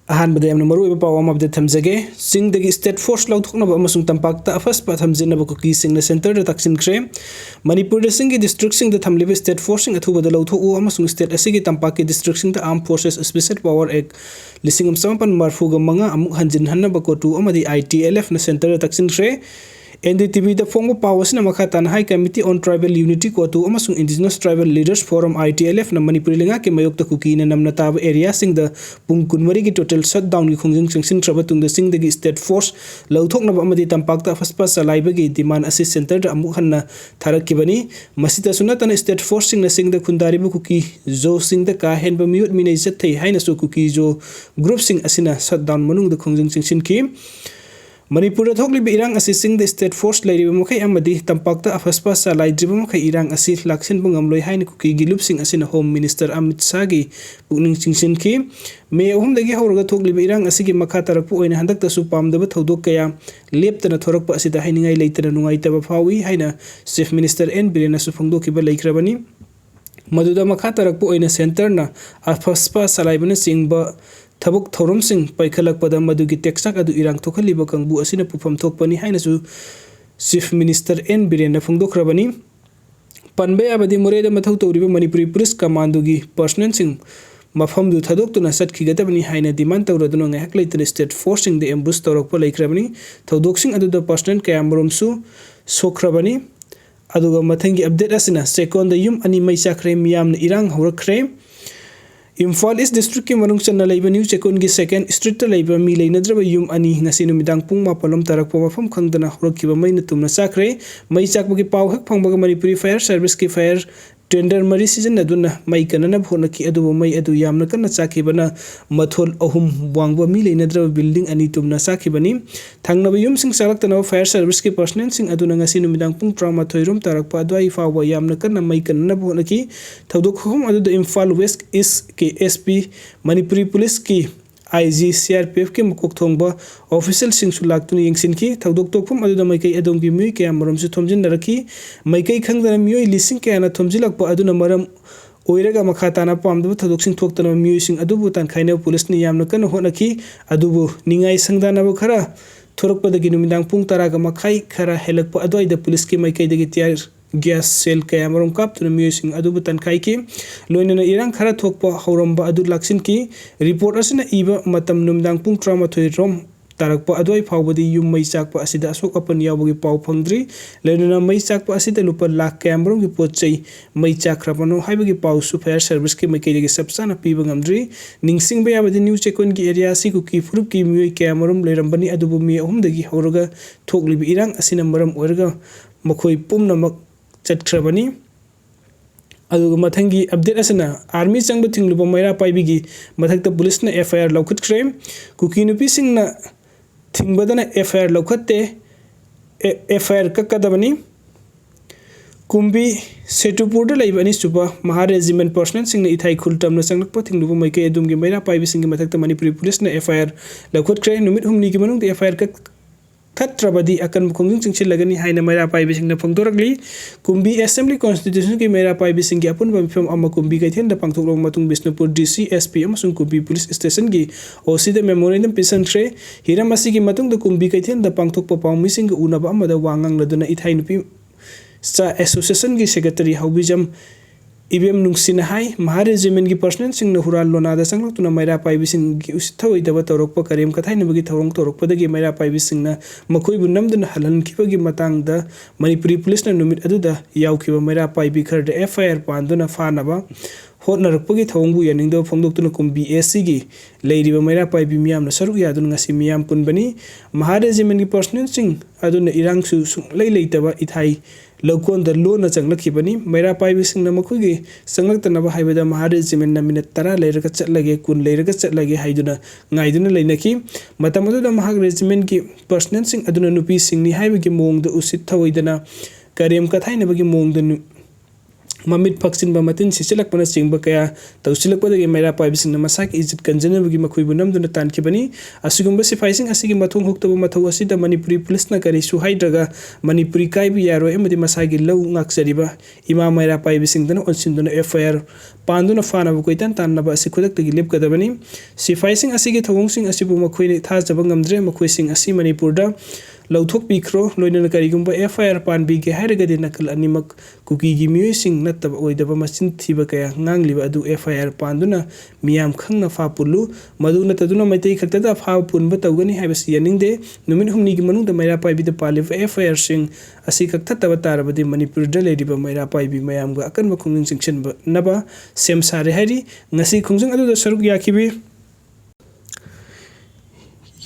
अहानबदे यमना मरुइबा पाव अमबदे थमजगे चिंगदगी स्टेट फोर्स लौथोकनबा अमसुंग तंपाक्ता अफस्पा थमजिनबा कुकीसिंगना सेंटर द तक्सिनख्रे मणिपुर सिंगी डिस्ट्रिक्ट सिंग द थमलिबा स्टेट फोर्स सिंग अथुबदा लौथोउ अमसुंग स्टेट असिगी तंपाकी डिस्ट्रिक्ट सिंग द arm forces special power act लिसिंग समपन मरफुगा मंगा अमुक हंजिन हन्नबा कोटु अमदी ITLF ना सेंटर द तक्सिनख्रे NDTV द फोंगो पावसना मखातान high committee on tribal unity कोटु अमसुंग indigenous tribal leaders forum ITLF ना मणिपुर लिंगा के मयोक द कुकी ना नमना ताब एरिया सिंग द पुंग कुनमरी की टोटल शट डाउन की खोंजिंग संगसिन ट्रब तुंग द सिंग द स्टेट फोर्स लौथोकनबा अमदी तंपाक्ता अफस्पा सलाइबगी डिमांड असि सेंटर द अमुक हन्ना थारकिबनी मसिता सुनतन स्टेट फोर्स सिंग द खुंदारिबु कुकी जो सिंग द का हेनबा म्यूट मिनै जथै हाइनसु कुकी जो ग्रुप सिंग असिना शट डाउन मनुंग द खोंजिंग संगसिन की मणिपुर थोकलिब इरांग असि सिंग द स्टेट फोर्स लैरिबा मखै अमदी तंपाक्ता अफस्पा सलाइद्रिबा मखै इरांग असि लाक्सिन बंगमलोय हाइन कुकी गिलुप सिंग असिना होम मिनिस्टर अमित शाह गी पुकनिंग चिंगसिन की मे अहुमदगी हौरगा थोकलिब इरांग असिगी मखा तरकपु ओइना हंदक्तसु पामदबा थौदोक कया लेप्तना थोरकपा असिदा हाइनिंगाय लेतना नुंगाइतबा फावी हाइना चीफ मिनिस्टर एन बिरेनसु फोंदोकिबा लैख्रबनी मदुदा मखा तरकपु ओइना सेंटरना अफस्पा सलाइबना चिंगबा थबुक थौरम सिंग पैखलकपदा मदुगी टेक्साक अदु इरांग थोखलिबा कंबु असिना पुफम थोकपनी हाइनसु चीफ मिनिस्टर एन बिरेन फोंदोखरबनी पनबे अबदी मोरेदा मथौ तौरिबा मणिपुरी पुलिस कमांडोगी पर्सनल सिंग मफमदु थदोक्तुना सटखिगदबनी हाइना डिमांड तौरदुना ngahak leitana स्टेट फोर्स सिंग द एम्बुश तौरकपा लैख्रबनी थौदोकसिंग अदुदा पर्सनल कयामरोमसु सोख्रबनी अदुगा मथंगी अपडेट असिना सेकोंद युम अनि मैचाख्रे मियामना इरांग हौरख्रे इम्फाल ईस्ट डिस्ट्रिक्ट के मनुंग चन्ना लेबा न्यू चेकोन की सेकेंड स्ट्रीट लेबा मी लेनद्रबा युम अनि ngasi नुमिदांग पुंग मापलम तरकपा मफम खंगदना हरखिबा मैना तुमना चाख्रे मै चाकबगी पाव हक फंगबगा मणिपुरी फायर सर्विस की फायर टेंडर मरी सीजन अदुना मै कनना भोना की अदुबो मै अदु यामना कन्ना चाखिबना मथोल अहुम वांगबा मी लेनद्रबा बिल्डिंग अनि तुमना चाखिबनी थांगनबा युम सिंग चालक्तना फायर सर्विस की पर्सनल सिंग अदुना ngasi नुमिदांग पुंग 13 रोम तरकपा अदुई फावबा यामना कन्ना मै कनना भोना की थौदोक खम अदु इम्फाल वेस्ट ईस्ट के SP मणिपुरी पुलिस की IG CRPF के मकोक थोंगबा ऑफिशियल सिंगसु लाक्तुन यंगसिन की थौदोक तोकफम अदुदा मैकै अदोंगी म्युई के मरम से थोमजिन रखी मैकै खंगदना म्युई लिसिंग के ना थोमजिलकपा अदुना मरम ओइरगा मखाताना पामदबा थौदोकसिंग थोक्तना म्युई सिंग अदुबु तानखाइना पुलिस नि यामना कन होनकी अदुबु निंगाई संगदानाबो खरा थोरकपदगी नुमिदांग पुंग 10 गा मखाई खरा हेलकपा अदुइदा पुलिस की मैकैदगी त्यार गैस सेल कयामरम कापतुना म्युइसिंग अदुबु तनखाई की लोइनना इरांग खरा थोकपा हौरमबा अदु लाक्सिन की रिपोर्ट असना इबा मतम नुमदांग पुंग 13 रोम तारकपा अदुई फावबदी युम मै चाकपा असिदा असोक अपन यावगी पाव फंगद्री लोइनना मै चाकपा असिदा लुपा लाख कयामरम की पोचै मै चाखरपनो हाइबगी पाव सु फायर सर्विस की मैकैदगी सबसाना पीबा ngमद्री निंगसिंग बयाबदी न्यू चेकोन की एरिया सि कुकी फुरुप की म्युई कयामरम लेरंबनी अदुबु मी अहुमदगी हौरगा थोकलिबि इरांग असिना मरम ओरगा मखोई पुमनमक चटख्रबनी अदुगा मथंगी अपडेट असना आर्मी चंगब थिंगलुबा मैरा पाइबिगी मथक्ता पुलिसना FIR लौखतख्रे कुकी नुपी सिंगना थिंगबदना FIR लौखते FIR कक्कदबनी कुंबी सेटुपुरदा लेबनी सुबा महा रेजिमेंट पर्सनल सिंगना इथाई खुलतमना चंगलकपा थिंगलुबा मैकै अदुमगी मैरा पाइबि सिंगी मथक्ता मणिपुरी पुलिसना FIR लौखतख्रे नुमित हुमनी की मनुंग FIR खत्रबदी अकन खोंजिंग चिंचिलगनी हाइना मैरा पाइबिसिंगना फोंदोरगली कुंबी असेंबली कॉन्स्टिट्यूशन की मैरा पाइबिसिंगी अपुन बमिफम अमा कुंबी कैथेन द पांगथोकलोंग मतुंग बिष्णुपुर DC SP अमसुंग कुंबी पुलिस स्टेशन की OC द मेमोरेंडम पिसनख्रे हिरम असिगी मतुंग द कुंबी कैथेन द पांगथोकपा पाउमिसिंग उनबा अमदा वांगांग लदुना इथाई नुपी सा एसोसिएशन की सेक्रेटरी हाउबिजम इबेम नुंगसिन हाई महा रेजिमेंट की पर्सनल सिंग हुराल लोनादा संगलक्तुना मैरा पाइबिसिंग की उसिथौइदबा तौरकपा करेम कथाइनबगी थौरंग तौरकपदगी मैरा पाइबिसिंगना मखोइबु नमदुना हलहनखिबगी मतांगदा मणिपुरी पुलिसना नुमित अदुदा यावखिबा मैरा पाइबि खरदा FIR पांदुना फानबा होटनरकपगी थौंगबु यानिंगदबा फोंदोक्तुना कुंबी AC की लेरिबा मैरा पाइबि मियामना सरुक यादुना ngasi मियाम पुनबनी महा रेजिमेंट की पर्सनल सिंग अदुना इरांगसु सुंगलै लेतबा इथाई लौकोन द लोन चंगलखिबनी मैरा पाइबिसिंगना मखुगी संगलतनबा हाइबदा महा रेजिमेंट मिनट 10 लेरगा चटलगे कुन लेरगा चटलगे हाइदुना ngaiduna लैनकी मतम अदुदा महा रेजिमेंट की पर्सनल सिंग अदुना नुपी सिंगनी हाइबगी मोंगद उसित थवइदना करेम कथाइनबगी मोंगद ममित फक्सिन मतिन सिचलकपना चिंब कया तौसिलकपदगी मैरा पाइबिसिंगना मसाकी इज्जत कंजनबगी मखुइबु नमदुना तानखिबनी असिगुंबा सिफाइसिंग असिगी मथुंग हुक्तबा मथौ असिदा मणिपुरी पुलिसना करी सुहाइद्रगा मणिपुरी काइबि यारो एमदि मसागी लौ ngakjariba इमा मैरा पाइबिसिंगदना ओनसिंदुना FIR पांदुना फानब कोइतान तानब असि खुदक्तगी लेपकदबनी सिफाइसिंग असिगे थवोंगसिंग असिबु मखोइनि थाजब ngamdre मखोइसिंग असि मणिपुरदा लौथोकपिख्रो लोइनना करिगुंबा FIR पानबिगे हाइरगदि नकल अनिमक कुकीगी मियोइसिंग नत्तब ओइदबा मचिन थिबा कया ngangliba adu FIR पांदुना मियाम खंगना फापुलु मदु नतदुना मैतै खक्तदा फापुनबा तौगनी हाइबसि यानिंगदे नुमिन हुमनिगी मनुंगदा मैरा पाइबिदा पालिबा FIR सिंग असि कक्थतबा तारबदि मणिपुरदा लेरिबा मैरा पाइबि मयामगा अकनबा खुंगिंग सिंगसनबा नबा सेम सारे हाइरि ngasi khungjang aduda saruk yakibi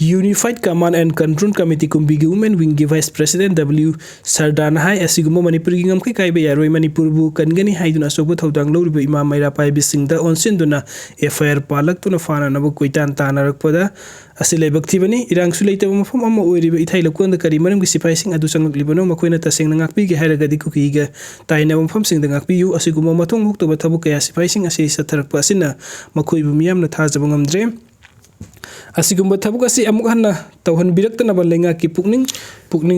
Unified Command and Control Committee kumbigi Women Wing Vice President W Sardana hai asiguma Manipur gi ngamkai kaiba yaroi Manipur bu kangani haiduna asokba thodang loriba ima maira paibi singda onsinduna FIR palak tuna fana nabu koitan tanarakpada asilebak thibani irangsu leitaba mafam amma oiriba ithai lakonda kari maram gi sipai sing adu sangaklibano makoina tasengna ngakpi gi hairagadi kukiga taina mafam singda ngakpi yu asiguma mathong hoktoba thabu kaya sipai sing asi satharakpa asina makoibu miyamna thajaba ngamdre asigumba thabuk asi amuk hanna tawhan biraktanaba lenga ki pukning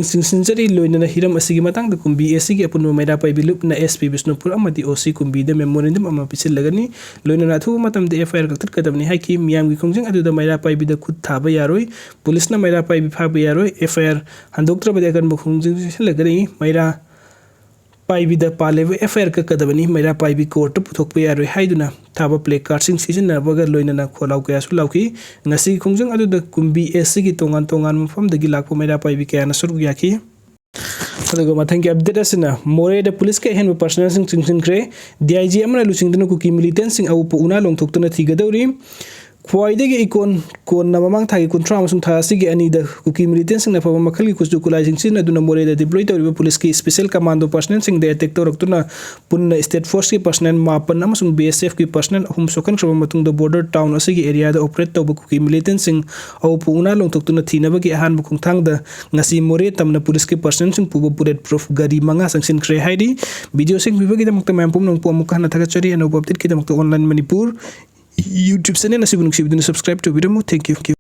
singsinjari loinana hiram asigi matangda kumbi asigi apunwa maira paibilup na SP Bisnupur amadi OC kumbi da memorandum ama pisilagani loinana thu matamda FIR kaktat kadamni haiki miyamgi khongjang aduda maira paibida khut thaba yaroi police na maira paibi phaba yaroi FIR handoktrabadi akan khongjang silagani maira पाइबिदा पालेबा FIR का कदबनी मैरा पाइबी court पुथोकपा यारोय हाइदुना थाबा play कार्डसिंग सिजननाबगा लोइनना खोलाव कयासु लाउकी ngasi khongjang aduda kumbi SC gi tongan mafamdagi lakpa मैरा पाइबी कयाना सुरु याकी अदुगा माथंग की update असना मोरे the police के हेन personal सिंग चिंगसिंखरे DIG अमना लुसिंगदना cookie militant सिंग अउ पुना लोंथोक्तना थिगदौरी ख्वाइदगी इकोन कोन नममांग थागी कुंट्रा अमसुंग थासिगी अनिदा कुकी मिलिटेंट सिंग नफबा मखलगी कुसदु कुलाइजिंग सिन अदुना मोरे द डिप्लॉय तौरिबा पुलिस की स्पेशल कमांडो पर्सनल सिंग दे अटैक तौरक्तुना पुन्ना स्टेट फोर्स की पर्सनल मापन अमसुंग BSF की पर्सनल अहुम सोकन ख्रबा मतुंग द बॉर्डर टाउन असिगी एरिया द ऑपरेट तौबा कुकी मिलिटेंट सिंग अउ पुना लोंथोक्तुना थिनबगी अहान बुखुंगथांग the ngasi more Tamanna police की पर्सनल सिंग पुबा बुलेट प्रूफ गाड़ी मंगा संगसिनख्रे हाइदी वीडियो सिंग बिबगी दमक्ता मैमपुम नंगपो अमुक हना थगचरी अनोब अपडेट की दमक्ता online Manipur YouTube channel na sibunuk sibiduna subscribe to video mo thank you